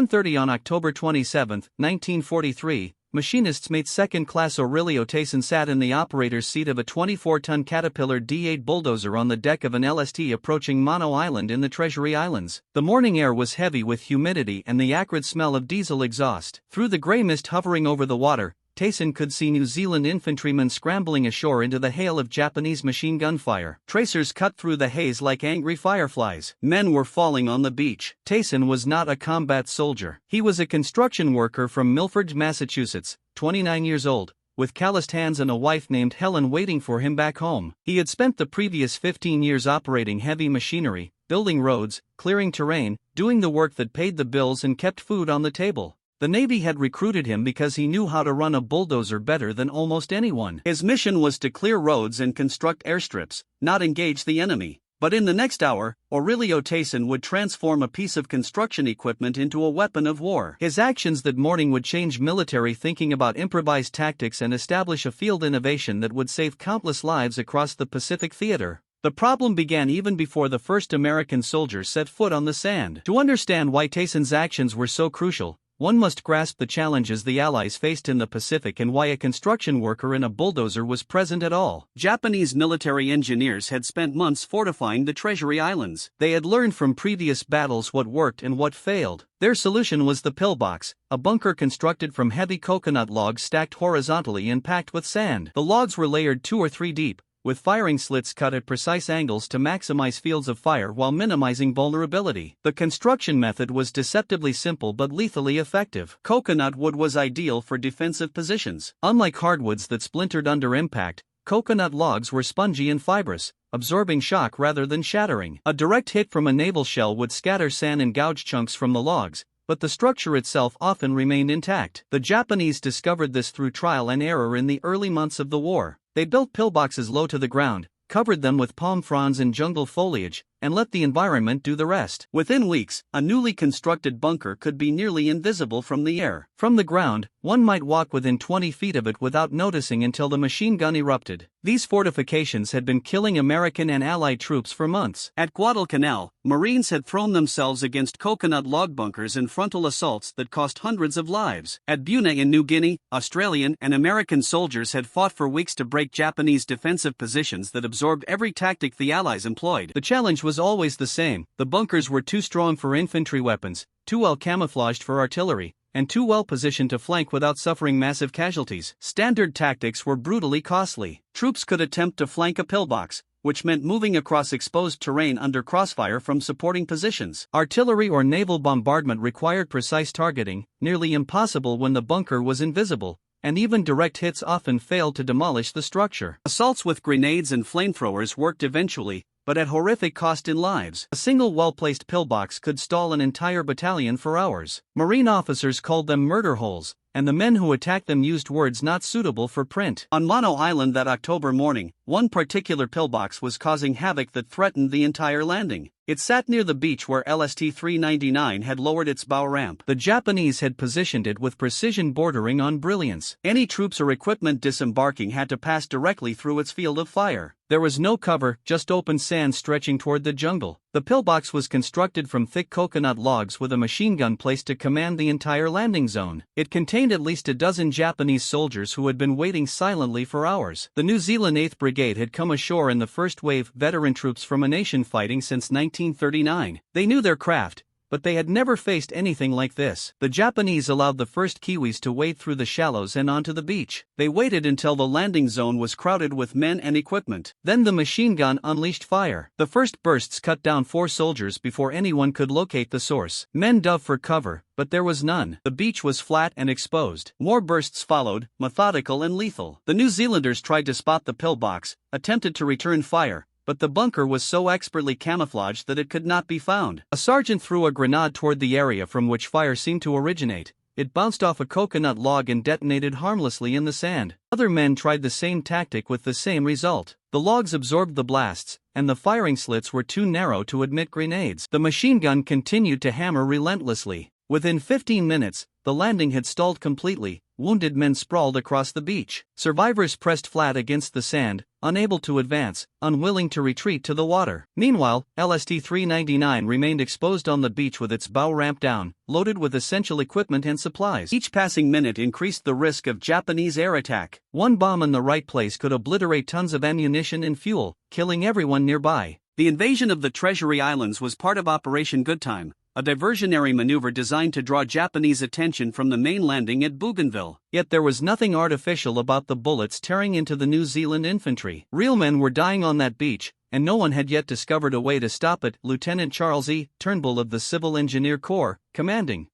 1:30 on October 27, 1943, Machinist's mate second-class Aurelio Tayson sat in the operator's seat of a 24-ton Caterpillar D8 bulldozer on the deck of an LST approaching Mono Island in the Treasury Islands. The morning air was heavy with humidity and the acrid smell of diesel exhaust. Through the grey mist hovering over the water, Tayson could see New Zealand infantrymen scrambling ashore into the hail of Japanese machine gun fire. Tracers cut through the haze like angry fireflies. Men were falling on the beach. Tayson was not a combat soldier. He was a construction worker from Milford, Massachusetts, 29 years old, with calloused hands and a wife named Helen waiting for him back home. He had spent the previous 15 years operating heavy machinery, building roads, clearing terrain, doing the work that paid the bills and kept food on the table. The Navy had recruited him because he knew how to run a bulldozer better than almost anyone. His mission was to clear roads and construct airstrips, not engage the enemy. But in the next hour, Aurelio Tayson would transform a piece of construction equipment into a weapon of war. His actions that morning would change military thinking about improvised tactics and establish a field innovation that would save countless lives across the Pacific theater. The problem began even before the first American soldiers set foot on the sand. To understand why Tayson's actions were so crucial, one must grasp the challenges the Allies faced in the Pacific and why a construction worker in a bulldozer was present at all. Japanese military engineers had spent months fortifying the Treasury Islands. They had learned from previous battles what worked and what failed. Their solution was the pillbox, a bunker constructed from heavy coconut logs stacked horizontally and packed with sand. The logs were layered 2 or 3 deep, with firing slits cut at precise angles to maximize fields of fire while minimizing vulnerability. The construction method was deceptively simple but lethally effective. Coconut wood was ideal for defensive positions. Unlike hardwoods that splintered under impact, coconut logs were spongy and fibrous, absorbing shock rather than shattering. A direct hit from a naval shell would scatter sand and gouge chunks from the logs, but the structure itself often remained intact. The Japanese discovered this through trial and error in the early months of the war. They built pillboxes low to the ground, covered them with palm fronds and jungle foliage, and let the environment do the rest. Within weeks, a newly constructed bunker could be nearly invisible from the air. From the ground, one might walk within 20 feet of it without noticing until the machine gun erupted. These fortifications had been killing American and Allied troops for months. At Guadalcanal, Marines had thrown themselves against coconut log bunkers in frontal assaults that cost hundreds of lives. At Buna in New Guinea, Australian and American soldiers had fought for weeks to break Japanese defensive positions that absorbed every tactic the Allies employed. The challenge was always the same. The bunkers were too strong for infantry weapons, too well camouflaged for artillery, and too well positioned to flank without suffering massive casualties. Standard tactics were brutally costly. Troops could attempt to flank a pillbox, which meant moving across exposed terrain under crossfire from supporting positions. Artillery or naval bombardment required precise targeting, nearly impossible when the bunker was invisible, and even direct hits often failed to demolish the structure. Assaults with grenades and flamethrowers worked eventually, but at horrific cost in lives. A single well-placed pillbox could stall an entire battalion for hours. Marine officers called them murder holes, and the men who attacked them used words not suitable for print. On Mono Island that October morning, one particular pillbox was causing havoc that threatened the entire landing. It sat near the beach where LST-399 had lowered its bow ramp. The Japanese had positioned it with precision bordering on brilliance. Any troops or equipment disembarking had to pass directly through its field of fire. There was no cover, just open sand stretching toward the jungle. The pillbox was constructed from thick coconut logs with a machine gun placed to command the entire landing zone. It contained at least a dozen Japanese soldiers who had been waiting silently for hours. The New Zealand 8th Brigade had come ashore in the first wave, veteran troops from a nation fighting since 1939. They knew their craft, but they had never faced anything like this. The Japanese allowed the first Kiwis to wade through the shallows and onto the beach. They waited until the landing zone was crowded with men and equipment. Then the machine gun unleashed fire. The first bursts cut down 4 soldiers before anyone could locate the source. Men dove for cover, but there was none. The beach was flat and exposed. More bursts followed, methodical and lethal. The New Zealanders tried to spot the pillbox, attempted to return fire, but the bunker was so expertly camouflaged that it could not be found. A sergeant threw a grenade toward the area from which fire seemed to originate. It bounced off a coconut log and detonated harmlessly in the sand. Other men tried the same tactic with the same result. The logs absorbed the blasts, and the firing slits were too narrow to admit grenades. The machine gun continued to hammer relentlessly. Within 15 minutes, the landing had stalled completely. Wounded men sprawled across the beach. Survivors pressed flat against the sand, unable to advance, unwilling to retreat to the water. Meanwhile, LST-399 remained exposed on the beach with its bow ramped down, loaded with essential equipment and supplies. Each passing minute increased the risk of Japanese air attack. One bomb in the right place could obliterate tons of ammunition and fuel, killing everyone nearby. The invasion of the Treasury Islands was part of Operation Goodtime, a diversionary maneuver designed to draw Japanese attention from the main landing at Bougainville. Yet there was nothing artificial about the bullets tearing into the New Zealand infantry. Real men were dying on that beach, and no one had yet discovered a way to stop it. Lieutenant Charles E. Turnbull of the Civil Engineer Corps, commanding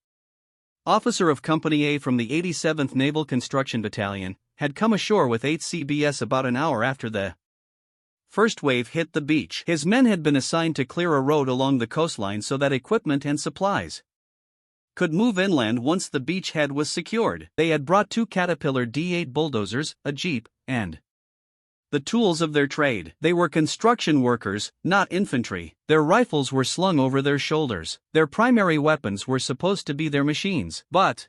officer of Company A from the 87th Naval Construction Battalion, had come ashore with 8 Seabees about an hour after the first wave hit the beach. His men had been assigned to clear a road along the coastline so that equipment and supplies could move inland once the beachhead was secured. They had brought 2 Caterpillar D8 bulldozers, a jeep, and the tools of their trade. They were construction workers, not infantry. Their rifles were slung over their shoulders. Their primary weapons were supposed to be their machines. But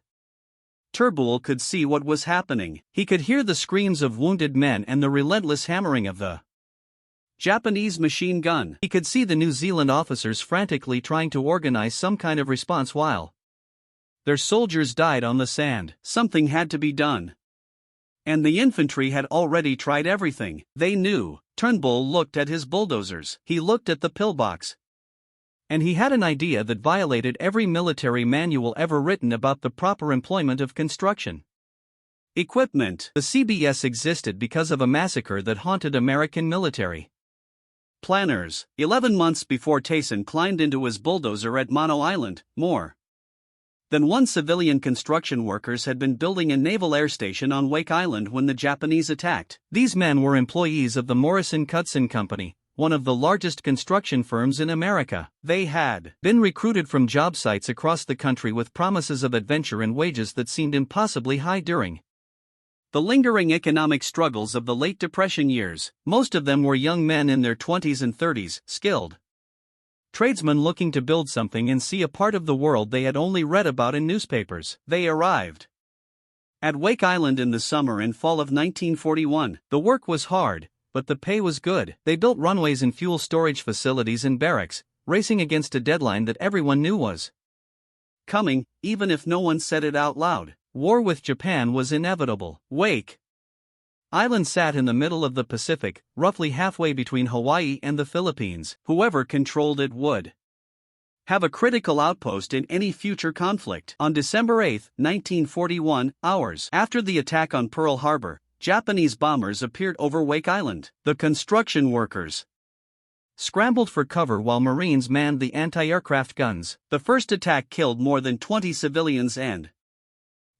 Turnbull could see what was happening. He could hear the screams of wounded men and the relentless hammering of the Japanese machine gun. He could see the New Zealand officers frantically trying to organize some kind of response while their soldiers died on the sand. Something had to be done. And the infantry had already tried everything. They knew. Turnbull looked at his bulldozers. He looked at the pillbox. And he had an idea that violated every military manual ever written about the proper employment of construction equipment. The CBS existed because of a massacre that haunted American military planners. 11 months before Tyson climbed into his bulldozer at Mono Island, more than 1 civilian construction workers had been building a naval air station on Wake Island when the Japanese attacked. These men were employees of the Morrison-Knudsen Company, one of the largest construction firms in America. They had been recruited from job sites across the country with promises of adventure and wages that seemed impossibly high during the lingering economic struggles of the late Depression years. Most of them were young men in their 20s and 30s, skilled tradesmen looking to build something and see a part of the world they had only read about in newspapers. They arrived at Wake Island in the summer and fall of 1941. The work was hard, but the pay was good. They built runways and fuel storage facilities and barracks, racing against a deadline that everyone knew was coming, even if no one said it out loud. War with Japan was inevitable. Wake Island sat in the middle of the Pacific, roughly halfway between Hawaii and the Philippines. Whoever controlled it would have a critical outpost in any future conflict. On December 8, 1941, hours after the attack on Pearl Harbor, Japanese bombers appeared over Wake Island. The construction workers scrambled for cover while Marines manned the anti-aircraft guns. The first attack killed more than 20 civilians and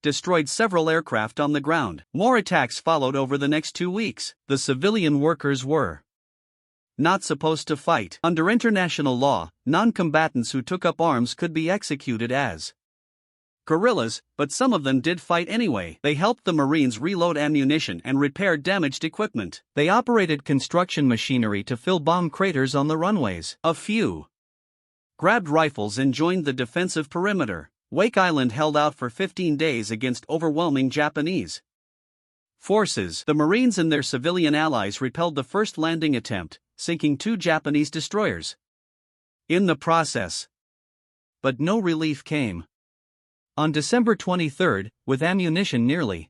destroyed several aircraft on the ground. More attacks followed over the next 2 weeks. The civilian workers were not supposed to fight. Under international law, non-combatants who took up arms could be executed as guerrillas, but some of them did fight anyway. They helped the Marines reload ammunition and repair damaged equipment. They operated construction machinery to fill bomb craters on the runways. A few grabbed rifles and joined the defensive perimeter. Wake Island held out for 15 days against overwhelming Japanese forces. The Marines and their civilian allies repelled the first landing attempt, sinking 2 Japanese destroyers in the process. But no relief came. On December 23, with ammunition nearly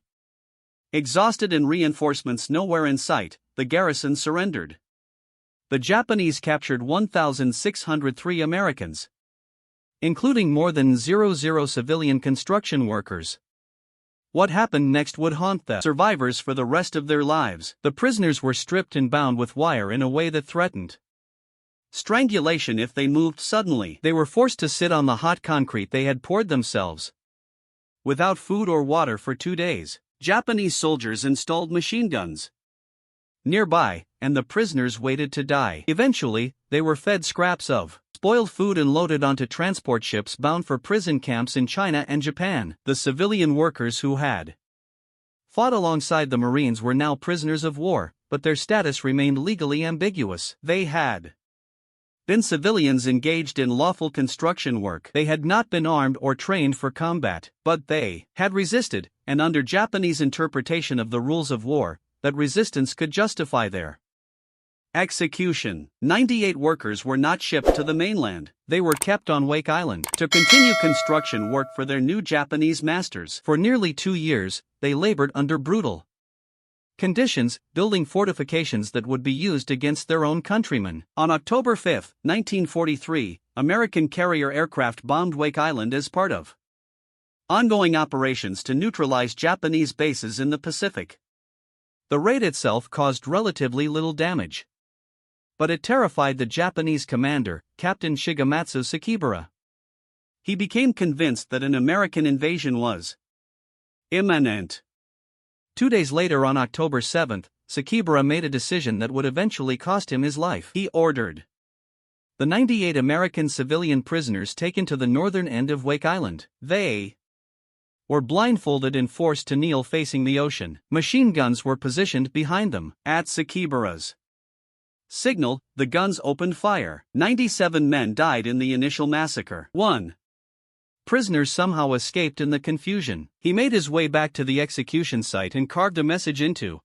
exhausted and reinforcements nowhere in sight, the garrison surrendered. The Japanese captured 1,603 Americans, including more than 00 civilian construction workers. What happened next would haunt the survivors for the rest of their lives. The prisoners were stripped and bound with wire in a way that threatened strangulation if they moved suddenly. They were forced to sit on the hot concrete they had poured themselves, without food or water for 2 days. Japanese soldiers installed machine guns nearby, and the prisoners waited to die. Eventually, they were fed scraps of spoiled food and loaded onto transport ships bound for prison camps in China and Japan. The civilian workers who had fought alongside the Marines were now prisoners of war, but their status remained legally ambiguous. They had been civilians engaged in lawful construction work. They had not been armed or trained for combat, but they had resisted, and under Japanese interpretation of the rules of war, that resistance could justify their execution. 98 workers were not shipped to the mainland. They were kept on Wake Island to continue construction work for their new Japanese masters. For nearly 2 years, they labored under brutal conditions, building fortifications that would be used against their own countrymen. On October 5, 1943, American carrier aircraft bombed Wake Island as part of ongoing operations to neutralize Japanese bases in the Pacific. The raid itself caused relatively little damage, but it terrified the Japanese commander, Captain Shigematsu Sakibara. He became convinced that an American invasion was imminent. 2 days later, on October 7, Sakibara made a decision that would eventually cost him his life. He ordered the 98 American civilian prisoners taken to the northern end of Wake Island. They were blindfolded and forced to kneel facing the ocean. Machine guns were positioned behind them. At Sakibara's signal, the guns opened fire. 97 men died in the initial massacre. 1 prisoner somehow escaped in the confusion. He made his way back to the execution site and carved a message into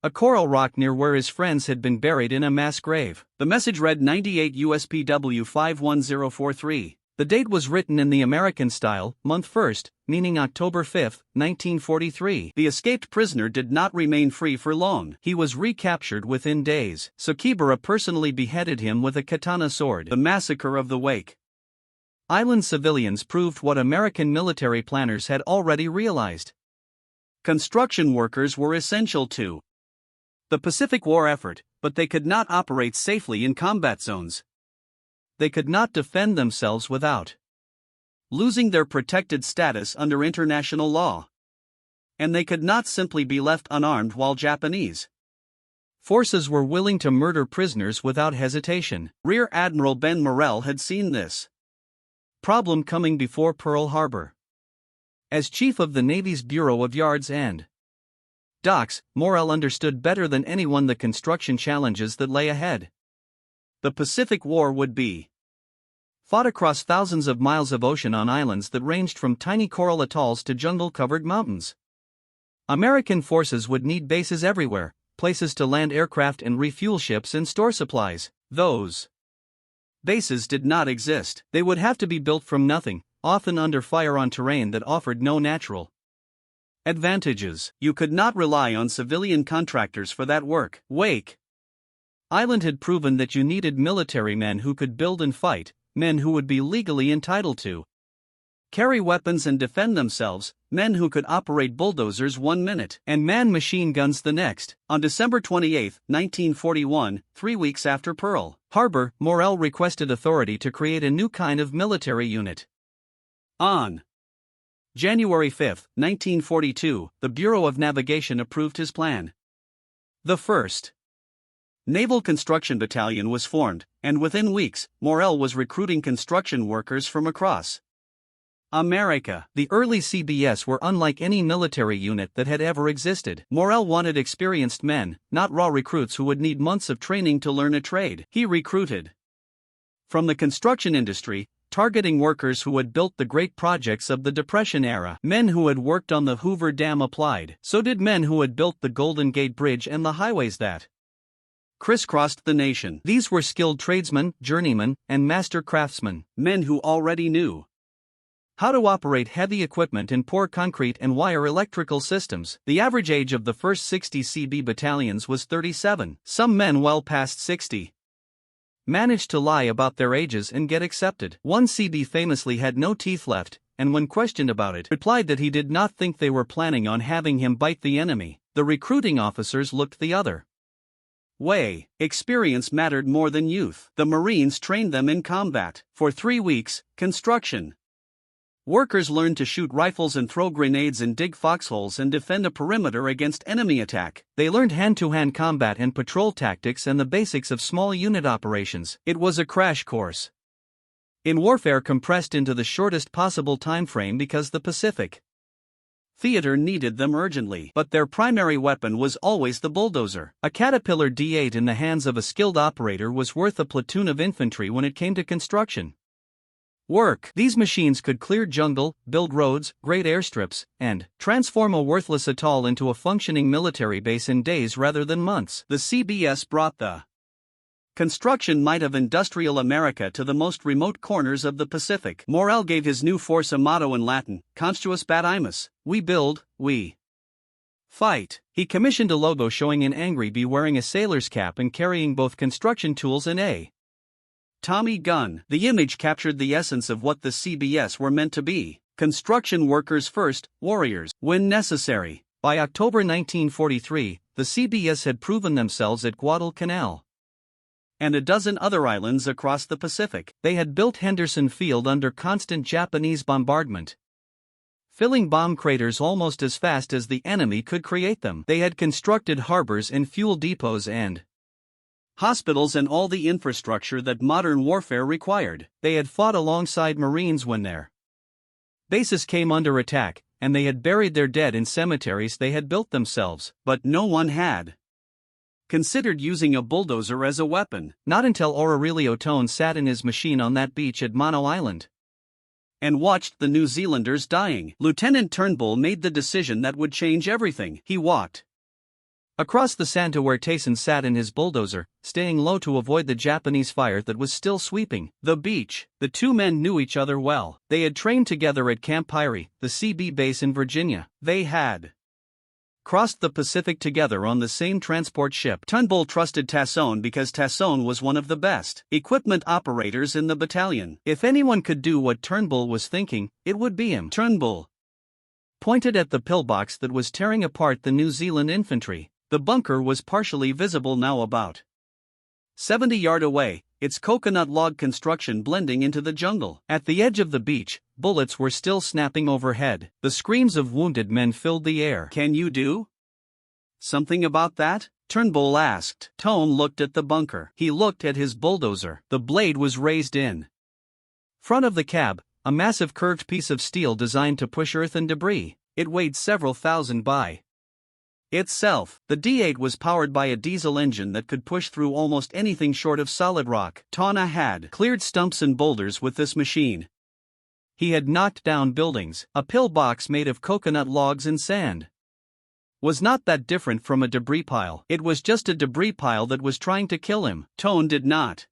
a coral rock near where his friends had been buried in a mass grave. The message read 98 USPW 51043. The date was written in the American style, month first, meaning October 5, 1943. The escaped prisoner did not remain free for long. He was recaptured within days. Sakibara personally beheaded him with a katana sword. The massacre of the Wake Island civilians proved what American military planners had already realized. Construction workers were essential to the Pacific War effort, but they could not operate safely in combat zones. They could not defend themselves without losing their protected status under international law. And they could not simply be left unarmed while Japanese forces were willing to murder prisoners without hesitation. Rear Admiral Ben Morrell had seen this problem coming before Pearl Harbor. As chief of the Navy's Bureau of Yards and Docks, Morrell understood better than anyone the construction challenges that lay ahead. The Pacific War would be fought across thousands of miles of ocean on islands that ranged from tiny coral atolls to jungle-covered mountains. American forces would need bases everywhere, places to land aircraft and refuel ships and store supplies. Those bases did not exist. They would have to be built from nothing, often under fire on terrain that offered no natural advantages. You could not rely on civilian contractors for that work. Wake Island had proven that you needed military men who could build and fight, men who would be legally entitled to carry weapons and defend themselves, men who could operate bulldozers 1 minute and man machine guns the next. On December 28, 1941, 3 weeks after Pearl Harbor, Morrell requested authority to create a new kind of military unit. On January 5, 1942, the Bureau of Navigation approved his plan. The 1st Naval Construction Battalion was formed, and within weeks, Morrell was recruiting construction workers from across America. The early CBS were unlike any military unit that had ever existed. Morrell wanted experienced men, not raw recruits who would need months of training to learn a trade. He recruited from the construction industry, targeting workers who had built the great projects of the Depression era. Men who had worked on the Hoover Dam applied. So did men who had built the Golden Gate Bridge and the highways that crisscrossed the nation. These were skilled tradesmen, journeymen, and master craftsmen. Men who already knew how to operate heavy equipment and pour concrete and wire electrical systems. The average age of the first 60 CB battalions was 37. Some men well past 60 managed to lie about their ages and get accepted. One CB famously had no teeth left, and when questioned about it, replied that he did not think they were planning on having him bite the enemy. The recruiting officers looked the other way. Experience mattered more than youth. The Marines trained them in combat. For 3 weeks, construction workers learned to shoot rifles and throw grenades and dig foxholes and defend a perimeter against enemy attack. They learned hand-to-hand combat and patrol tactics and the basics of small unit operations. It was a crash course in warfare compressed into the shortest possible time frame because the Pacific Theater needed them urgently, but their primary weapon was always the bulldozer. A Caterpillar D8 in the hands of a skilled operator was worth a platoon of infantry when it came to construction work. These machines could clear jungle, build roads, grade airstrips, and transform a worthless atoll into a functioning military base in days rather than months. The CBS brought the construction might of industrial America to the most remote corners of the Pacific. Morel gave his new force a motto in Latin, Construus Batimus, we build, we fight. He commissioned a logo showing an angry bee wearing a sailor's cap and carrying both construction tools and a Tommy gun. The image captured the essence of what the CBS were meant to be: construction workers first, warriors when necessary. By October 1943, the CBS had proven themselves at Guadalcanal and a dozen other islands across the Pacific. They had built Henderson Field under constant Japanese bombardment, filling bomb craters almost as fast as the enemy could create them. They had constructed harbors and fuel depots and hospitals and all the infrastructure that modern warfare required. They had fought alongside Marines when their bases came under attack, and they had buried their dead in cemeteries they had built themselves. But no one had considered using a bulldozer as a weapon. Not until Aurelio Tone sat in his machine on that beach at Mono Island and watched the New Zealanders dying. Lieutenant Turnbull made the decision that would change everything. He walked across the sand to where Tayson sat in his bulldozer, staying low to avoid the Japanese fire that was still sweeping the beach. The two men knew each other well. They had trained together at Camp Pyrie, the CB base in Virginia. They had crossed the Pacific together on the same transport ship. Turnbull trusted Tassone because Tassone was one of the best equipment operators in the battalion. If anyone could do what Turnbull was thinking, it would be him. Turnbull pointed at the pillbox that was tearing apart the New Zealand infantry. The bunker was partially visible now, about 70 yards away, its coconut log construction blending into the jungle. At the edge of the beach, bullets were still snapping overhead. The screams of wounded men filled the air. "Can you do something about that?" Turnbull asked. Tone looked at the bunker. He looked at his bulldozer. The blade was raised in front of the cab, a massive curved piece of steel designed to push earth and debris. It weighed several thousand by itself. The D8 was powered by a diesel engine that could push through almost anything short of solid rock. Tana had cleared stumps and boulders with this machine. He had knocked down buildings. A pillbox made of coconut logs and sand was not that different from a debris pile. It was just a debris pile that was trying to kill him. Tone did not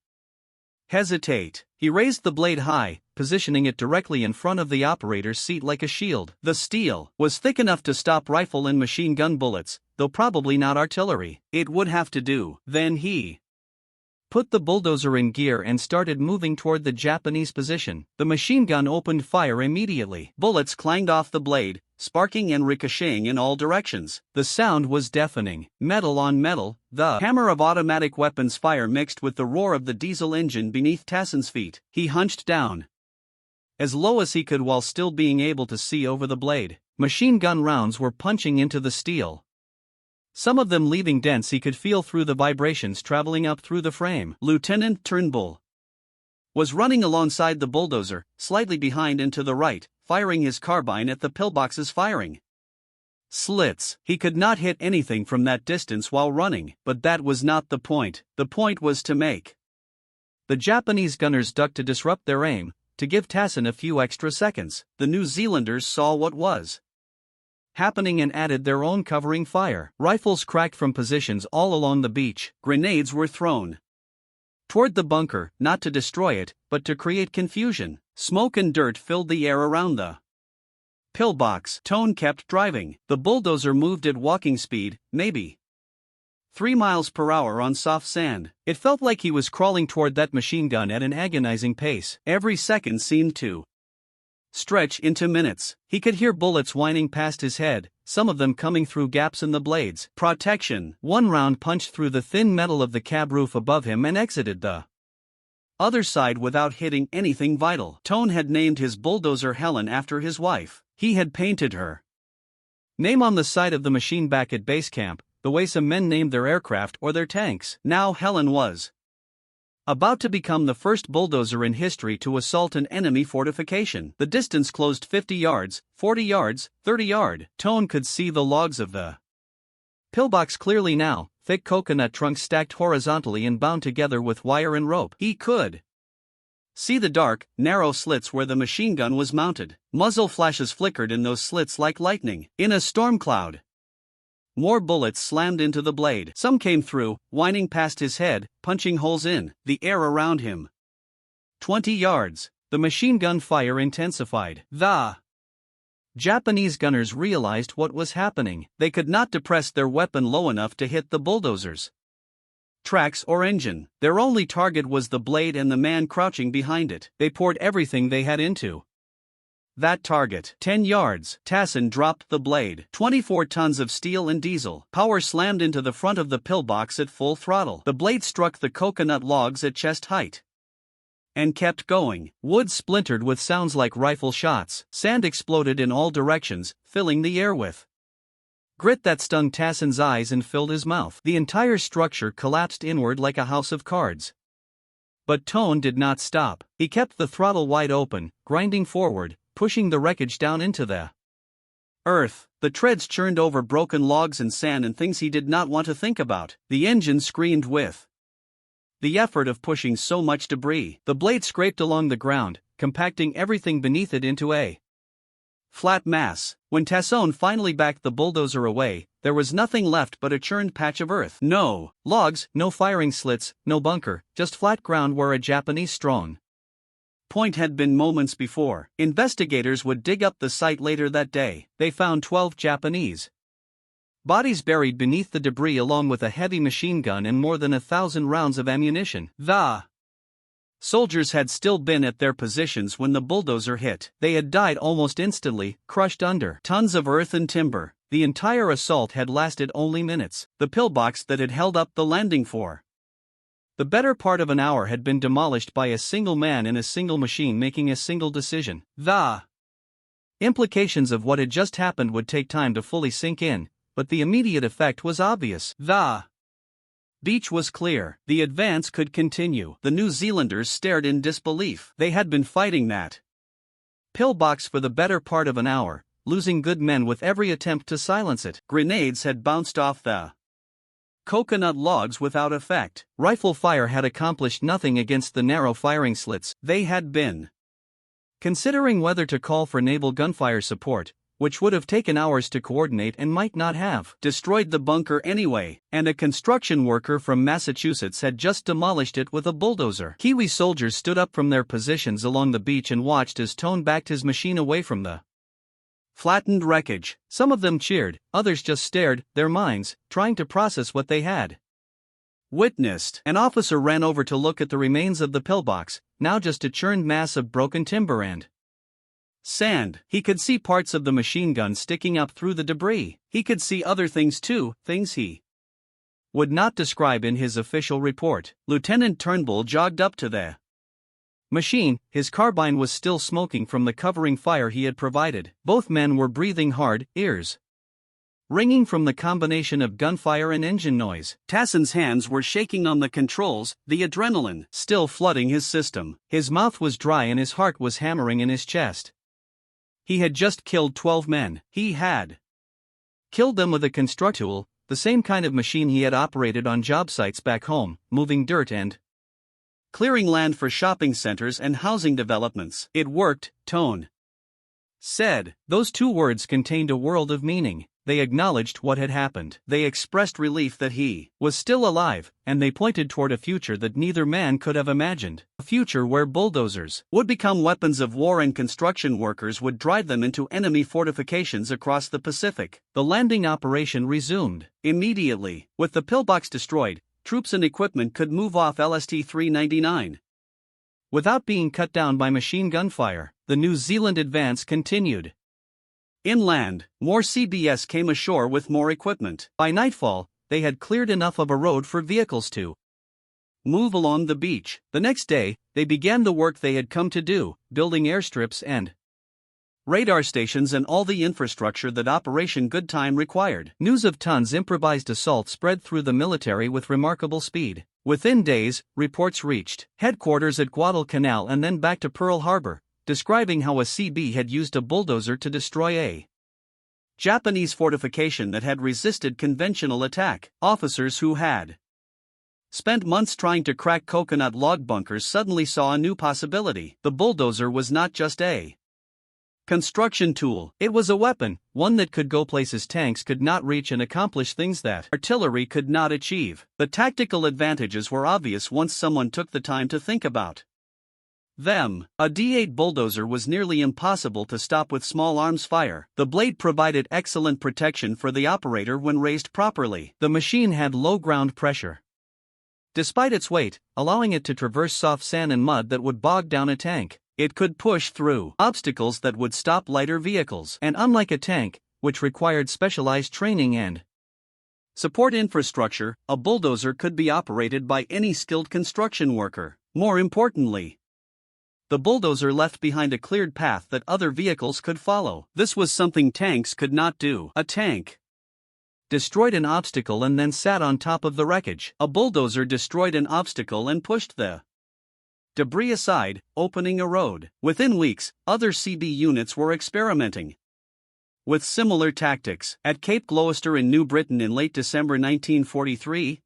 hesitate. He raised the blade high, positioning it directly in front of the operator's seat like a shield. The steel was thick enough to stop rifle and machine gun bullets, though probably not artillery. It would have to do. Then he put the bulldozer in gear and started moving toward the Japanese position. The machine gun opened fire immediately. Bullets clanged off the blade, sparking and ricocheting in all directions. The sound was deafening. Metal on metal, the hammer of automatic weapons fire mixed with the roar of the diesel engine beneath Tasson's feet. He hunched down as low as he could while still being able to see over the blade. Machine gun rounds were punching into the steel, some of them leaving dents he could feel through the vibrations traveling up through the frame. Lieutenant Turnbull was running alongside the bulldozer, slightly behind and to the right, firing his carbine at the pillboxes firing slits. He could not hit anything from that distance while running, but that was not the point. The point was to make the Japanese gunners duck to disrupt their aim, to give Tasson a few extra seconds. The New Zealanders saw what was happening and added their own covering fire. Rifles cracked from positions all along the beach. Grenades were thrown toward the bunker, not to destroy it, but to create confusion. Smoke and dirt filled the air around the pillbox. Tone kept driving. The bulldozer moved at walking speed, maybe 3 miles per hour on soft sand. It felt like he was crawling toward that machine gun at an agonizing pace. Every second seemed to stretch into minutes. He could hear bullets whining past his head, some of them coming through gaps in the blades. Protection. One round punched through the thin metal of the cab roof above him and exited the other side without hitting anything vital. Tone had named his bulldozer Helen after his wife. He had painted her name on the side of the machine back at base camp, the way some men named their aircraft or their tanks. Now Helen was about to become the first bulldozer in history to assault an enemy fortification. The distance closed 50 yards, 40 yards, 30 yards. Tone could see the logs of the pillbox clearly now, thick coconut trunks stacked horizontally and bound together with wire and rope. He could see the dark, narrow slits where the machine gun was mounted. Muzzle flashes flickered in those slits like lightning. In a storm cloud, more bullets slammed into the blade. Some came through, whining past his head, punching holes in the air around him. 20 yards. The machine gun fire intensified. The Japanese gunners realized what was happening. They could not depress their weapon low enough to hit the bulldozers' tracks or engine. Their only target was the blade and the man crouching behind it. They poured everything they had into that target. 10 yards. Tassin dropped the blade. 24 tons of steel and diesel power slammed into the front of the pillbox at full throttle. The blade struck the coconut logs at chest height and kept going. Wood splintered with sounds like rifle shots. Sand exploded in all directions, filling the air with grit that stung Tassin's eyes and filled his mouth. The entire structure collapsed inward like a house of cards. But Tone did not stop. He kept the throttle wide open, grinding forward, pushing the wreckage down into the earth. The treads churned over broken logs and sand and things he did not want to think about. The engine screamed with the effort of pushing so much debris. The blade scraped along the ground, compacting everything beneath it into a flat mass. When Tasson finally backed the bulldozer away, there was nothing left but a churned patch of earth. No logs, no firing slits, no bunker, just flat ground where a Japanese strong point had been moments before. Investigators would dig up the site later that day. They found 12 Japanese bodies buried beneath the debris along with a heavy machine gun and more than 1,000 rounds of ammunition. The soldiers had still been at their positions when the bulldozer hit. They had died almost instantly, crushed under tons of earth and timber. The entire assault had lasted only minutes. The pillbox that had held up the landing for the better part of an hour had been demolished by a single man in a single machine making a single decision. The implications of what had just happened would take time to fully sink in, but the immediate effect was obvious. The beach was clear. The advance could continue. The New Zealanders stared in disbelief. They had been fighting that pillbox for the better part of an hour, losing good men with every attempt to silence it. Grenades had bounced off the coconut logs without effect. Rifle fire had accomplished nothing against the narrow firing slits. They had been considering whether to call for naval gunfire support, which would have taken hours to coordinate and might not have destroyed the bunker anyway, and a construction worker from Massachusetts had just demolished it with a bulldozer. Kiwi soldiers stood up from their positions along the beach and watched as Tone backed his machine away from the flattened wreckage. Some of them cheered, others just stared, their minds trying to process what they had witnessed. An officer ran over to look at the remains of the pillbox, now just a churned mass of broken timber and sand. He could see parts of the machine gun sticking up through the debris. He could see other things too, things he would not describe in his official report. Lieutenant Turnbull jogged up to the machine. His carbine was still smoking from the covering fire he had provided. Both men were breathing hard, ears ringing from the combination of gunfire and engine noise. Tassin's hands were shaking on the controls, the adrenaline still flooding his system. His mouth was dry and his heart was hammering in his chest. He had just killed 12 men. He had killed them with a construct tool, the same kind of machine he had operated on job sites back home, moving dirt and clearing land for shopping centers and housing developments. It worked, Tone said. Those two words contained a world of meaning. They acknowledged what had happened. They expressed relief that he was still alive, and they pointed toward a future that neither man could have imagined. A future where bulldozers would become weapons of war and construction workers would drive them into enemy fortifications across the Pacific. The landing operation resumed immediately. With the pillbox destroyed, troops and equipment could move off LST-399 without being cut down by machine gun fire. The New Zealand advance continued. Inland, more CBS came ashore with more equipment. By nightfall, they had cleared enough of a road for vehicles to move along the beach. The next day, they began the work they had come to do, building airstrips and radar stations and all the infrastructure that Operation Good Time required. News of Tun's improvised assault spread through the military with remarkable speed. Within days, reports reached headquarters at Guadalcanal and then back to Pearl Harbor, describing how a Seabee had used a bulldozer to destroy a Japanese fortification that had resisted conventional attack. Officers who had spent months trying to crack coconut log bunkers suddenly saw a new possibility. The bulldozer was not just a construction tool, it was a weapon, one that could go places tanks could not reach and accomplish things that artillery could not achieve. The tactical advantages were obvious once someone took the time to think about them. A D8 bulldozer was nearly impossible to stop with small arms fire. The blade provided excellent protection for the operator when raised properly. The machine had low ground pressure, despite its weight, allowing it to traverse soft sand and mud that would bog down a tank. It could push through obstacles that would stop lighter vehicles. And unlike a tank, which required specialized training and support infrastructure, a bulldozer could be operated by any skilled construction worker. More importantly, the bulldozer left behind a cleared path that other vehicles could follow. This was something tanks could not do. A tank destroyed an obstacle and then sat on top of the wreckage. A bulldozer destroyed an obstacle and pushed the debris aside, opening a road. Within weeks, other CB units were experimenting with similar tactics. At Cape Gloucester in New Britain in late December 1943,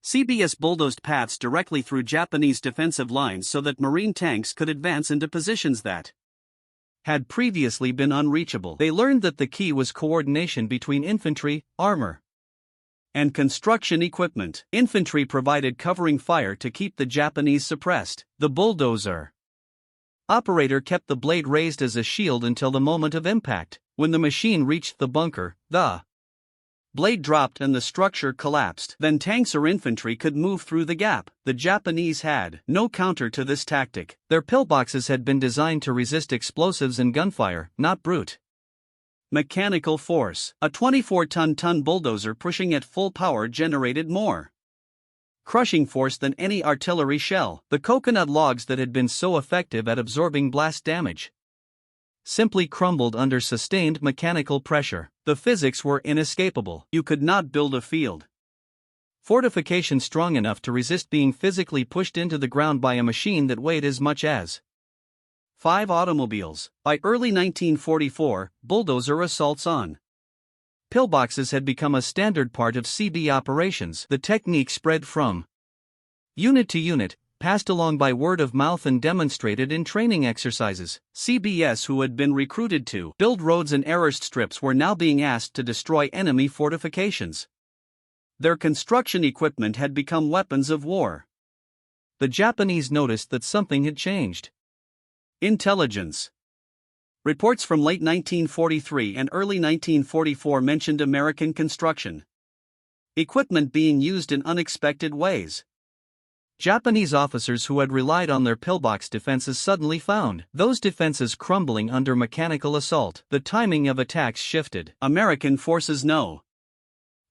CBS bulldozed paths directly through Japanese defensive lines so that Marine tanks could advance into positions that had previously been unreachable. They learned that the key was coordination between infantry, armor, and construction equipment. Infantry provided covering fire to keep the Japanese suppressed. The bulldozer operator kept the blade raised as a shield until the moment of impact. When the machine reached the bunker, the blade dropped and the structure collapsed. Then tanks or infantry could move through the gap. The Japanese had no counter to this tactic. Their pillboxes had been designed to resist explosives and gunfire, not brute mechanical force. A 24-ton bulldozer pushing at full power generated more crushing force than any artillery shell. The coconut logs that had been so effective at absorbing blast damage simply crumbled under sustained mechanical pressure. The physics were inescapable. You could not build a field fortification strong enough to resist being physically pushed into the ground by a machine that weighed as much as 5 automobiles. By early 1944, bulldozer assaults on pillboxes had become a standard part of CB operations. The technique spread from unit to unit, passed along by word of mouth and demonstrated in training exercises. CBS who had been recruited to build roads and airstrips were now being asked to destroy enemy fortifications. Their construction equipment had become weapons of war. The Japanese noticed that something had changed. Intelligence reports from late 1943 and early 1944 mentioned American construction equipment being used in unexpected ways. Japanese officers who had relied on their pillbox defenses suddenly found those defenses crumbling under mechanical assault. The timing of attacks shifted. American forces no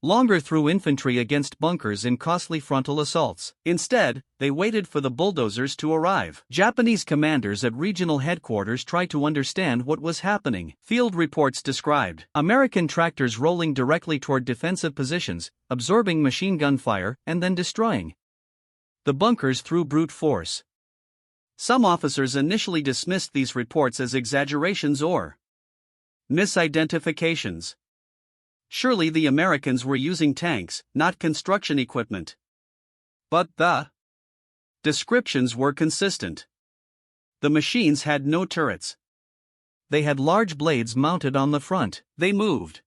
longer threw infantry against bunkers in costly frontal assaults. Instead, they waited for the bulldozers to arrive. Japanese commanders at regional headquarters tried to understand what was happening. Field reports described American tractors rolling directly toward defensive positions, absorbing machine gun fire, and then destroying the bunkers through brute force. Some officers initially dismissed these reports as exaggerations or misidentifications. Surely the Americans were using tanks, not construction equipment. But the descriptions were consistent. The machines had no turrets. They had large blades mounted on the front. They moved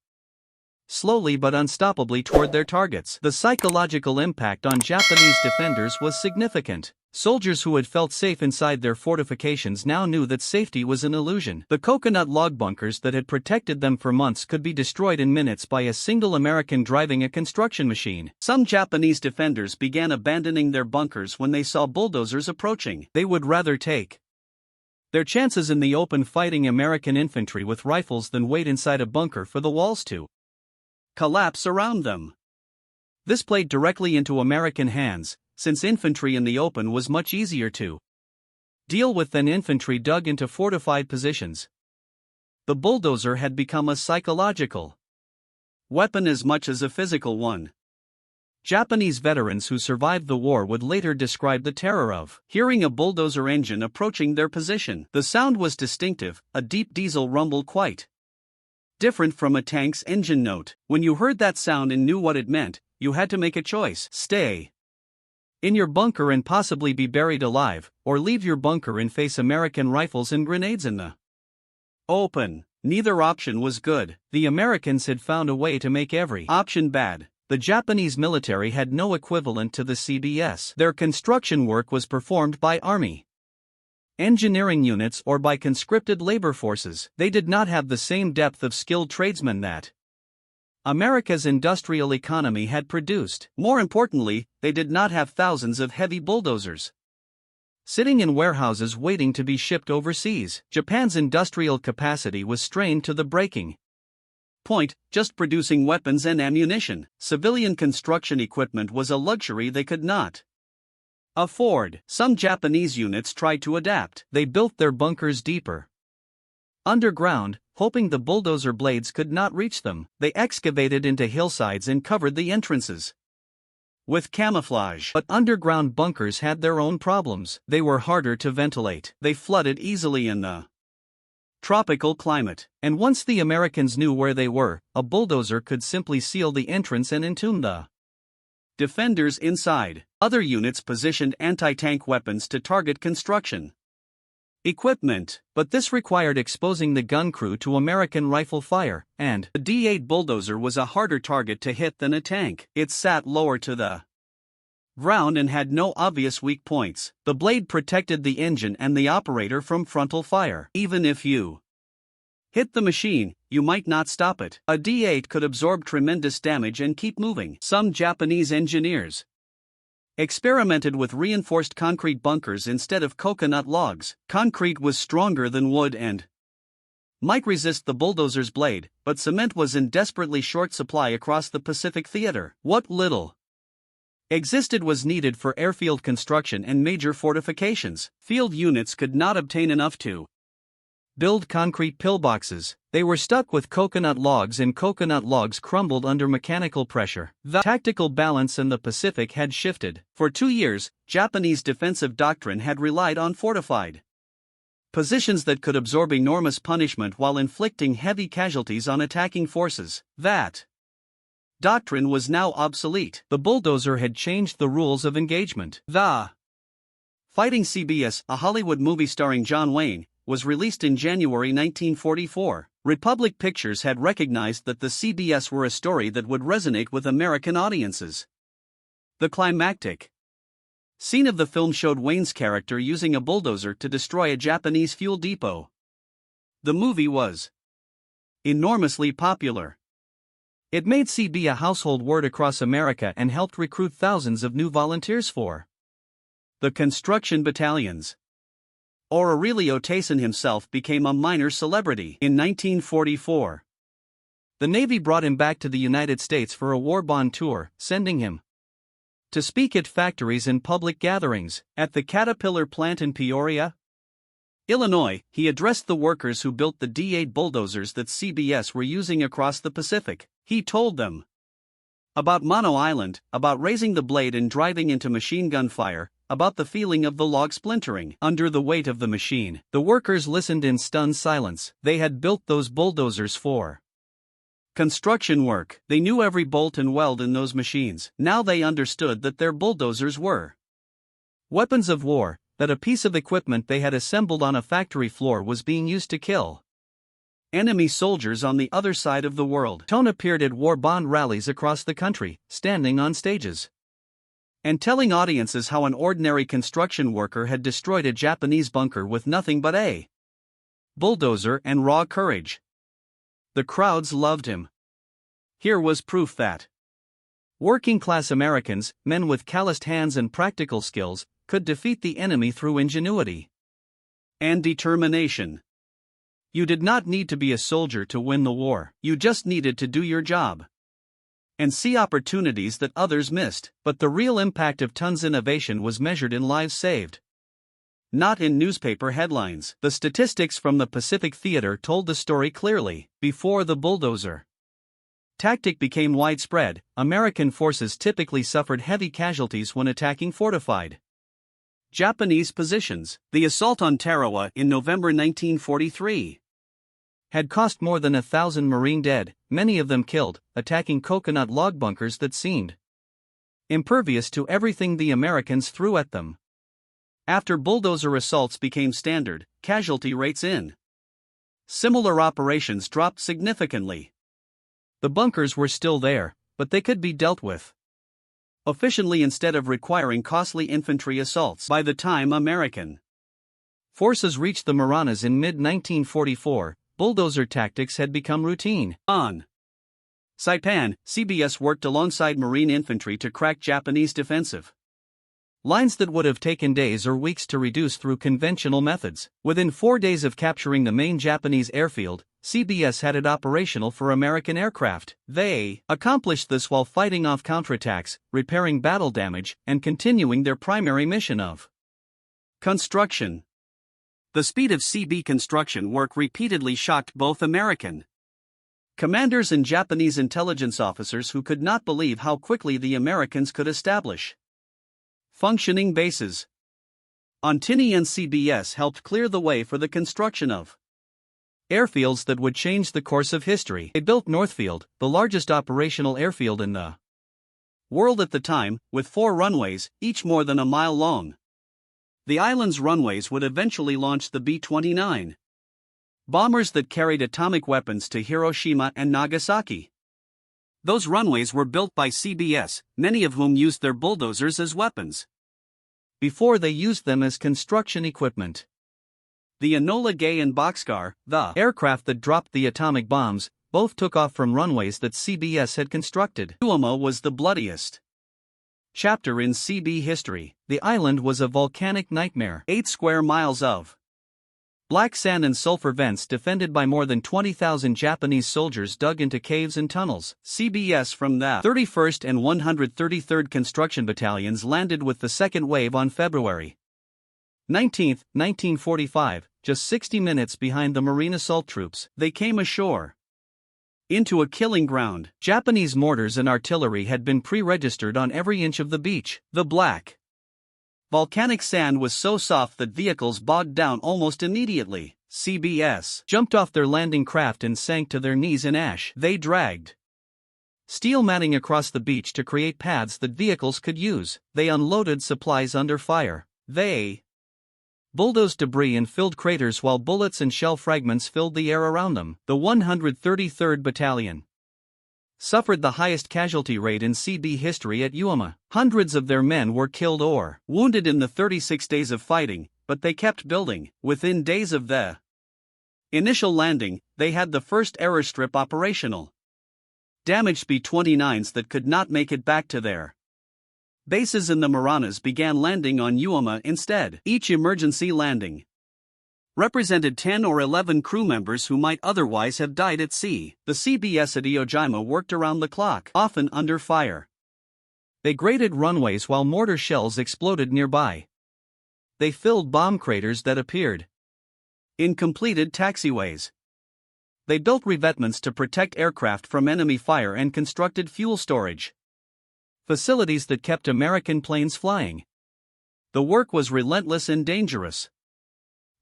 slowly but unstoppably toward their targets. The psychological impact on Japanese defenders was significant. Soldiers who had felt safe inside their fortifications now knew that safety was an illusion. The coconut log bunkers that had protected them for months could be destroyed in minutes by a single American driving a construction machine. Some Japanese defenders began abandoning their bunkers when they saw bulldozers approaching. They would rather take their chances in the open fighting American infantry with rifles than wait inside a bunker for the walls to collapse around them. This played directly into American hands, since infantry in the open was much easier to deal with than infantry dug into fortified positions. The bulldozer had become a psychological weapon as much as a physical one. Japanese veterans who survived the war would later describe the terror of hearing a bulldozer engine approaching their position. The sound was distinctive, a deep diesel rumble quite different from a tank's engine note. When you heard that sound and knew what it meant, you had to make a choice: stay in your bunker and possibly be buried alive, or leave your bunker and face American rifles and grenades in the open. Neither option was good. The Americans had found a way to make every option bad. The Japanese military had no equivalent to the CBS. Their construction work was performed by army engineering units or by conscripted labor forces. They did not have the same depth of skilled tradesmen that America's industrial economy had produced. More importantly, they did not have thousands of heavy bulldozers sitting in warehouses waiting to be shipped overseas. Japan's industrial capacity was strained to the breaking point, just producing weapons and ammunition. Civilian construction equipment was a luxury they could not afford. Some Japanese units tried to adapt. They built their bunkers deeper underground, hoping the bulldozer blades could not reach them. They excavated into hillsides and covered the entrances with camouflage. But underground bunkers had their own problems. They were harder to ventilate. They flooded easily in the tropical climate. And once the Americans knew where they were, a bulldozer could simply seal the entrance and entomb the defenders inside. Other units positioned anti-tank weapons to target construction equipment, but this required exposing the gun crew to American rifle fire, and the D8 bulldozer was a harder target to hit than a tank. It sat lower to the ground and had no obvious weak points. The blade protected the engine and the operator from frontal fire. Even if you hit the machine, you might not stop it. A D8 could absorb tremendous damage and keep moving. Some Japanese engineers experimented with reinforced concrete bunkers instead of coconut logs. Concrete was stronger than wood and might resist the bulldozer's blade, but cement was in desperately short supply across the Pacific Theater. What little existed was needed for airfield construction and major fortifications. Field units could not obtain enough to build concrete pillboxes. They were stuck with coconut logs, and coconut logs crumbled under mechanical pressure. The tactical balance in the Pacific had shifted. For 2 years, Japanese defensive doctrine had relied on fortified positions that could absorb enormous punishment while inflicting heavy casualties on attacking forces. That doctrine was now obsolete. The bulldozer had changed the rules of engagement. The Fighting Seabees, a Hollywood movie starring John Wayne, was released in January 1944. Republic Pictures had recognized that the CBS were a story that would resonate with American audiences. The climactic scene of the film showed Wayne's character using a bulldozer to destroy a Japanese fuel depot. The movie was enormously popular. It made CB a household word across America and helped recruit thousands of new volunteers for the Construction Battalions. Aurelio Tayson himself became a minor celebrity. In 1944, the Navy brought him back to the United States for a war bond tour, sending him to speak at factories and public gatherings. At the Caterpillar plant in Peoria, Illinois, he addressed the workers who built the D8 bulldozers that CBS were using across the Pacific. He told them about Mono Island, about raising the blade and driving into machine gun fire, about the feeling of the log splintering under the weight of the machine. The workers listened in stunned silence. They had built those bulldozers for construction work. They knew every bolt and weld in those machines. Now they understood that their bulldozers were weapons of war, that a piece of equipment they had assembled on a factory floor was being used to kill enemy soldiers on the other side of the world. Tone appeared at war bond rallies across the country, standing on stages and telling audiences how an ordinary construction worker had destroyed a Japanese bunker with nothing but a bulldozer and raw courage. The crowds loved him. Here was proof that working-class Americans, men with calloused hands and practical skills, could defeat the enemy through ingenuity and determination. You did not need to be a soldier to win the war. You just needed to do your job and see opportunities that others missed. But the real impact of Ton's innovation was measured in lives saved. not in newspaper headlines. The statistics from the Pacific Theater told the story clearly. Before the bulldozer tactic became widespread, American forces typically suffered heavy casualties when attacking fortified Japanese positions. The assault on Tarawa in November 1943 had cost more than 1,000 Marine dead, many of them killed, attacking coconut log bunkers that seemed impervious to everything the Americans threw at them. After bulldozer assaults became standard, casualty rates in similar operations dropped significantly. The bunkers were still there, but they could be dealt with efficiently instead of requiring costly infantry assaults. By the time American forces reached the Maranas in mid-1944, bulldozer tactics had become routine. On Saipan, Seabees worked alongside Marine infantry to crack Japanese defensive lines that would have taken days or weeks to reduce through conventional methods. Within 4 days of capturing the main Japanese airfield, Seabees had it operational for American aircraft. They accomplished this while fighting off counterattacks, repairing battle damage, and continuing their primary mission of construction. The speed of CB construction work repeatedly shocked both American commanders and Japanese intelligence officers who could not believe how quickly the Americans could establish functioning bases. On Tinian, CBS helped clear the way for the construction of airfields that would change the course of history. They built Northfield, the largest operational airfield in the world at the time, with 4 runways, each more than a mile long. The island's runways would eventually launch the B-29 bombers that carried atomic weapons to Hiroshima and Nagasaki. Those runways were built by CBS, many of whom used their bulldozers as weapons before they used them as construction equipment. The Enola Gay and Boxcar, the aircraft that dropped the atomic bombs, both took off from runways that CBS had constructed. Uoma was the bloodiest chapter in CB history. The island was a volcanic nightmare. 8 square miles of black sand and sulfur vents defended by more than 20,000 Japanese soldiers dug into caves and tunnels. CBS from the 31st and 133rd Construction Battalions landed with the second wave on February 19, 1945, just 60 minutes behind the Marine assault troops. They came ashore into a killing ground. Japanese mortars and artillery had been pre-registered on every inch of the beach. The black volcanic sand was so soft that vehicles bogged down almost immediately. CBS jumped off their landing craft and sank to their knees in ash. They dragged steel matting across the beach to create paths that vehicles could use. They unloaded supplies under fire. They bulldozed debris and filled craters while bullets and shell fragments filled the air around them. The 133rd Battalion suffered the highest casualty rate in CB history at Uoma. Hundreds of their men were killed or wounded in the 36 days of fighting, but they kept building. Within days of the initial landing, they had the first airstrip operational. Damaged B-29s that could not make it back to their bases in the Maranas began landing on Uoma instead. Each emergency landing represented 10 or 11 crew members who might otherwise have died at sea. The CBS at Iojima worked around the clock, often under fire. They graded runways while mortar shells exploded nearby. They filled bomb craters that appeared in completed taxiways. They built revetments to protect aircraft from enemy fire and constructed fuel storage facilities that kept American planes flying. The work was relentless and dangerous.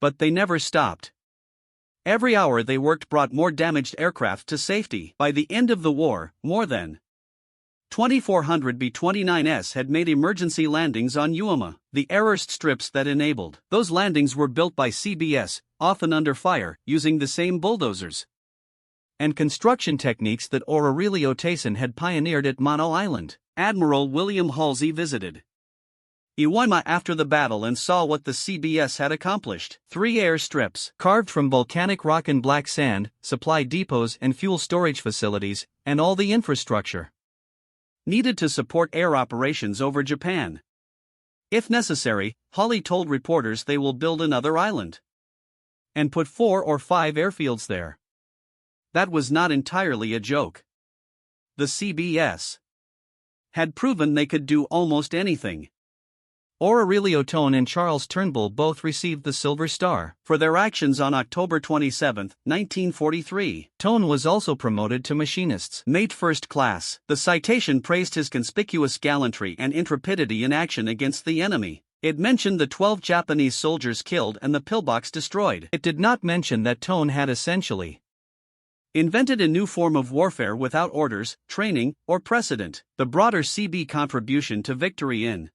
But they never stopped. Every hour they worked brought more damaged aircraft to safety. By the end of the war, more than 2,400 B-29s had made emergency landings on Uoma. The airstrips that enabled those landings were built by CBS, often under fire, using the same bulldozers and construction techniques that Aurelio Tayson had pioneered at Mono Island. Admiral William Halsey visited Iwima after the battle and saw what the CBS had accomplished. 3 airstrips, carved from volcanic rock and black sand, supply depots and fuel storage facilities, and all the infrastructure needed to support air operations over Japan. If necessary, Hawley told reporters they will build another island and put 4 or 5 airfields there. That was not entirely a joke. The CBS had proven they could do almost anything. Aurelio Tone and Charles Turnbull both received the Silver Star for their actions on October 27, 1943. Tone was also promoted to machinist's mate first class. The citation praised his conspicuous gallantry and intrepidity in action against the enemy. It mentioned the 12 Japanese soldiers killed and the pillbox destroyed. It did not mention that Tone had essentially invented a new form of warfare without orders, training, or precedent. The broader Seabee contribution to victory in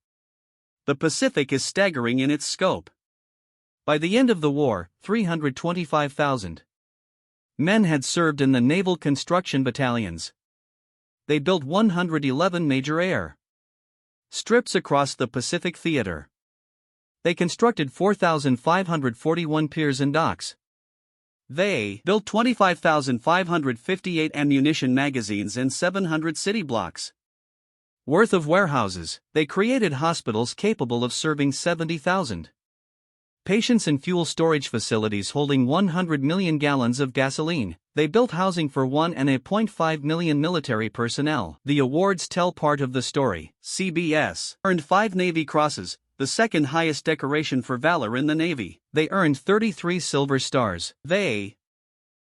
the Pacific is staggering in its scope. By the end of the war, 325,000 men had served in the naval construction battalions. They built 111 major air strips across the Pacific theater. They constructed 4,541 piers and docks. They built 25,558 ammunition magazines and 700 city blocks worth of warehouses. They created hospitals capable of serving 70,000 patients and fuel storage facilities holding 100 million gallons of gasoline. They built housing for 1.5 million military personnel. The awards tell part of the story. CBS earned 5 Navy Crosses, the second highest decoration for valor in the Navy. They earned 33 Silver Stars. They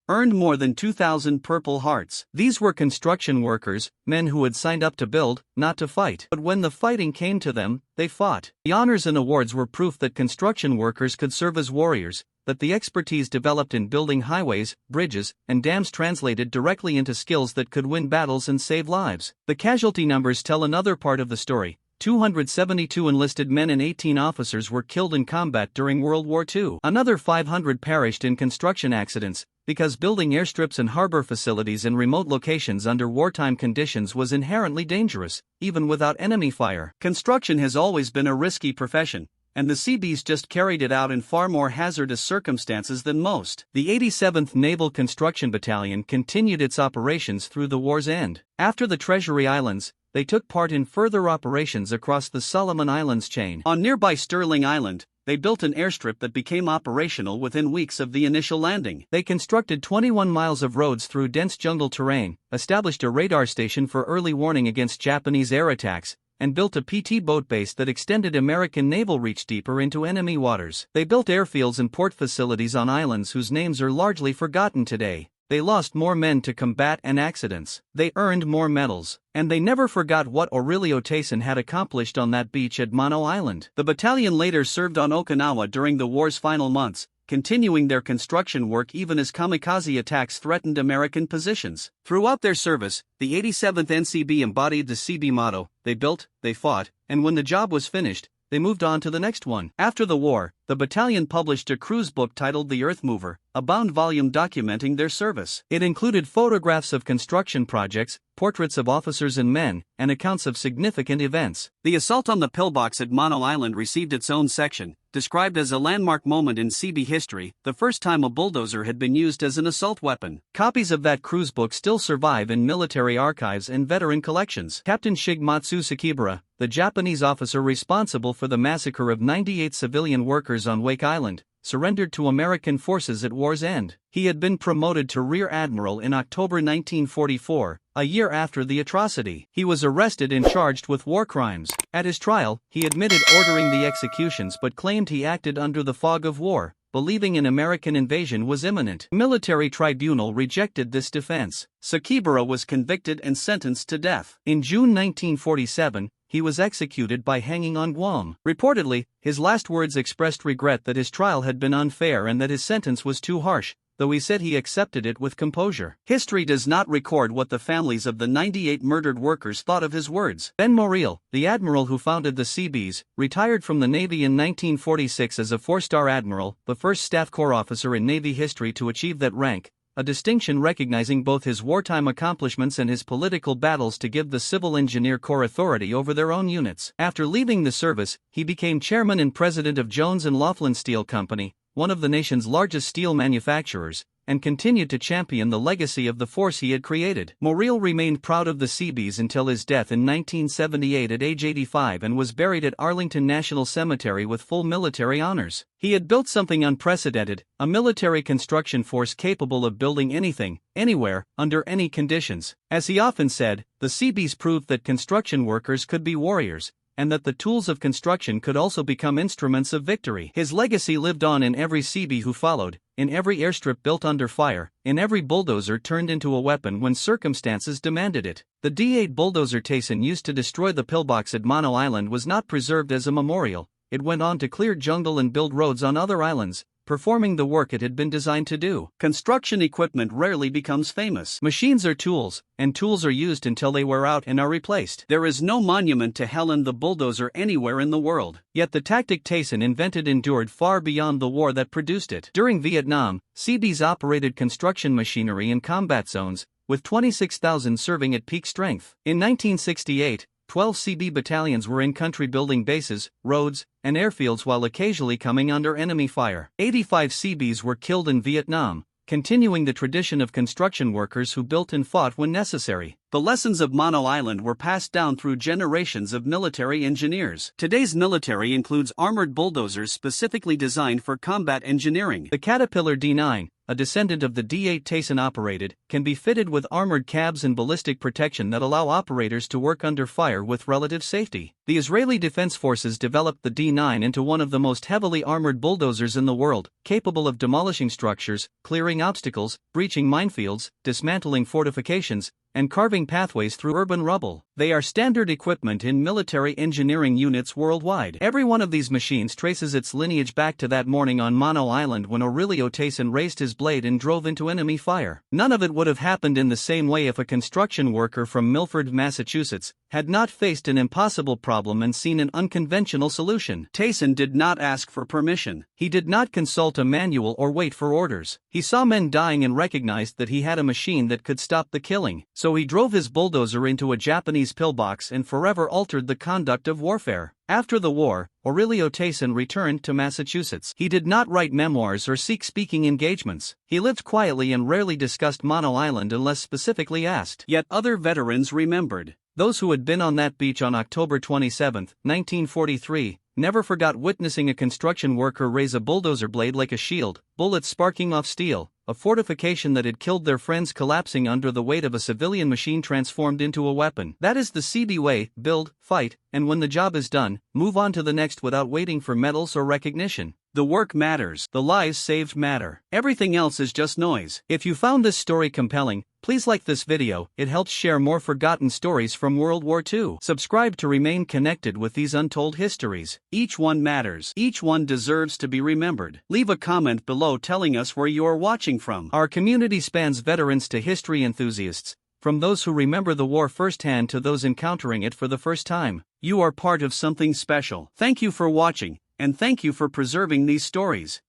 earned more than 2,000 Purple Hearts. These were construction workers, men who had signed up to build, not to fight. But when the fighting came to them, they fought. The honors and awards were proof that construction workers could serve as warriors, that the expertise developed in building highways, bridges, and dams translated directly into skills that could win battles and save lives. The casualty numbers tell another part of the story. 272 enlisted men and 18 officers were killed in combat during World War II. Another 500 perished in construction accidents, because building airstrips and harbor facilities in remote locations under wartime conditions was inherently dangerous, even without enemy fire. Construction has always been a risky profession, and the Seabees just carried it out in far more hazardous circumstances than most. The 87th Naval Construction Battalion continued its operations through the war's end. After the Treasury Islands, they took part in further operations across the Solomon Islands chain. On nearby Sterling Island, they built an airstrip that became operational within weeks of the initial landing. They constructed 21 miles of roads through dense jungle terrain, established a radar station for early warning against Japanese air attacks, and built a PT boat base that extended American naval reach deeper into enemy waters. They built airfields and port facilities on islands whose names are largely forgotten today. They lost more men to combat and accidents. They earned more medals, and they never forgot what Aurelio Tayson had accomplished on that beach at Mono Island. The battalion later served on Okinawa during the war's final months, continuing their construction work even as kamikaze attacks threatened American positions. Throughout their service, the 87th NCB embodied the Seabee motto: they built, they fought, and when the job was finished, they moved on to the next one. After the war, the battalion published a cruise book titled The Earth Mover, a bound volume documenting their service. It included photographs of construction projects, portraits of officers and men, and accounts of significant events. The assault on the pillbox at Mono Island received its own section, described as a landmark moment in Seabee history, the first time a bulldozer had been used as an assault weapon. Copies of that cruise book still survive in military archives and veteran collections. Captain Shigematsu Sakibara, the Japanese officer responsible for the massacre of 98 civilian workers on Wake Island, surrendered to American forces at war's end. He had been promoted to Rear Admiral in October 1944, a year after the atrocity. He was arrested and charged with war crimes. At his trial, he admitted ordering the executions but claimed he acted under the fog of war, believing an American invasion was imminent. A military tribunal rejected this defense. Sakibara was convicted and sentenced to death. In June 1947, he was executed by hanging on Guam. Reportedly, his last words expressed regret that his trial had been unfair and that his sentence was too harsh, though he said he accepted it with composure. History does not record what the families of the 98 murdered workers thought of his words. Ben Morrill, the admiral who founded the Seabees, retired from the Navy in 1946 as a 4-star admiral, the first Staff Corps officer in Navy history to achieve that rank, a distinction recognizing both his wartime accomplishments and his political battles to give the Civil Engineer Corps authority over their own units. After leaving the service, he became chairman and president of Jones and Laughlin Steel Company, one of the nation's largest steel manufacturers, and continued to champion the legacy of the force he had created. Morrill remained proud of the Seabees until his death in 1978 at age 85 and was buried at Arlington National Cemetery with full military honors. He had built something unprecedented, a military construction force capable of building anything, anywhere, under any conditions. As he often said, the Seabees proved that construction workers could be warriors, and that the tools of construction could also become instruments of victory. His legacy lived on in every Seabee who followed, in every airstrip built under fire, in every bulldozer turned into a weapon when circumstances demanded it. The D8 bulldozer Tyson used to destroy the pillbox at Mono Island was not preserved as a memorial. It went on to clear jungle and build roads on other islands, performing the work it had been designed to do. Construction equipment rarely becomes famous. Machines are tools, and tools are used until they wear out and are replaced. There is no monument to Helen the Bulldozer anywhere in the world. Yet the tactic Tyson invented endured far beyond the war that produced it. During Vietnam, Seabees operated construction machinery in combat zones, with 26,000 serving at peak strength. In 1968, 12 Seabee battalions were in country building bases, roads, and airfields while occasionally coming under enemy fire. 85 Seabees were killed in Vietnam, continuing the tradition of construction workers who built and fought when necessary. The lessons of Mono Island were passed down through generations of military engineers. Today's military includes armored bulldozers specifically designed for combat engineering. The Caterpillar D9, a descendant of the D8 Tyson operated, can be fitted with armored cabs and ballistic protection that allow operators to work under fire with relative safety. The Israeli Defense Forces developed the D9 into one of the most heavily armored bulldozers in the world, capable of demolishing structures, clearing obstacles, breaching minefields, dismantling fortifications, and carving pathways through urban rubble. They are standard equipment in military engineering units worldwide. Every one of these machines traces its lineage back to that morning on Mono Island when Aurelio Tyson raised his blade and drove into enemy fire. None of it would have happened in the same way if a construction worker from Milford, Massachusetts, had not faced an impossible problem and seen an unconventional solution. Tyson did not ask for permission. He did not consult a manual or wait for orders. He saw men dying and recognized that he had a machine that could stop the killing. So he drove his bulldozer into a Japanese pillbox and forever altered the conduct of warfare. After the war, Aurelio Tyson returned to Massachusetts. He did not write memoirs or seek speaking engagements. He lived quietly and rarely discussed Mono Island unless specifically asked. Yet other veterans remembered. Those who had been on that beach on October 27, 1943, never forgot witnessing a construction worker raise a bulldozer blade like a shield, bullets sparking off steel, a fortification that had killed their friends collapsing under the weight of a civilian machine transformed into a weapon. That is the Seabee way: build, fight, and when the job is done, move on to the next without waiting for medals or recognition. The work matters. The lives saved matter. Everything else is just noise. If you found this story compelling, please like this video. It helps share more forgotten stories from World War II. Subscribe to remain connected with these untold histories. Each one matters. Each one deserves to be remembered. Leave a comment below telling us where you are watching from. Our community spans veterans to history enthusiasts, from those who remember the war firsthand to those encountering it for the first time. You are part of something special. Thank you for watching, and thank you for preserving these stories.